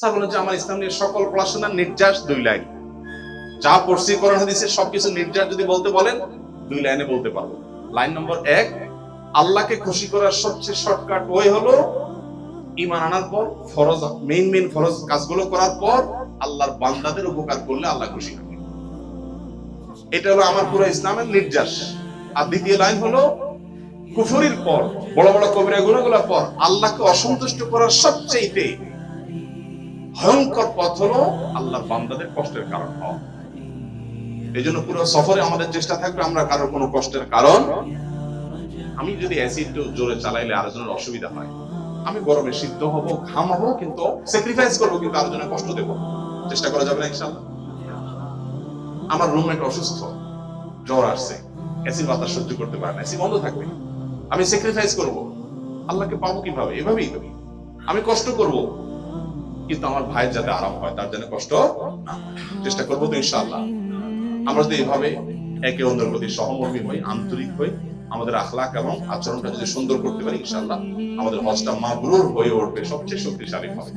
Sir বলেন যে আমার ইসলাম নিয়ে সকল পড়াশোনার নির্যাস 2 লাইন, যা পড়ছি কোরআন হাদিসে সবকিছু নির্যাস যদি বলতে বলেন 2 লাইনে বলতে পারবো। লাইন নম্বর 1, আল্লাহকে খুশি করার সবচেয়ে শর্টকাট ওয়ে হলো ঈমান আনার পর ফরজ মেইন ফরজ কাজগুলো করার পর আল্লাহর বান্দাদের উপকার করলে আল্লাহ খুশি হবে। এটা হলো আমার পুরো ইসলামের নির্যাস। আর দ্বিতীয় লাইন হলো কুফরির পর, বড় বড় কবিরা গুনাহগুলোর পর আল্লাহকে অসন্তুষ্ট করার সবচেয়ে ভয়ঙ্কর পথ হলো আল্লাহর বান্দাদের কষ্টের কারণ হওয়া। এই জন্য পুরো সফরে আমাদের চেষ্টা থাকবে আমরা কারো কোনো কষ্টের কারণ, আমি যদি অ্যাসিড জোরে চালাইলে আরেকজনের অসুবিধা হয়, আমি গরমে সিদ্ধ হব, ঘামাবো, কিন্তু স্যাক্রিফাইস করবো, কিন্তু আরেকজনের কষ্ট দেবো, চেষ্টা করা যাবে না ইনশাআল্লাহ। আমার রুমমেট অসুস্থ, জ্বর আসছে, অ্যাসিড বাতাস সহ্য করতে পারে না, এসি বন্ধ থাকবে, আমি স্যাক্রিফাইস করব, আল্লাহকে পাবো কিভাবে? এভাবেই তো আমি কষ্ট করব, কিন্তু আমার ভাইয়ের যাতে আরাম হয়, তার জন্য কষ্ট না, চেষ্টা করবো তো ইনশাআল্লাহ। আমরা যদি এভাবে একে অন্যের প্রতি সহমর্মী হই, আন্তরিক হই, আমাদের আখলাক এবং আচরণটা যদি সুন্দর করতে পারি ইনশাআল্লাহ আমাদের হজটা মাবরুর হয়ে উঠবে, সবচেয়ে শক্তিশালী হবে।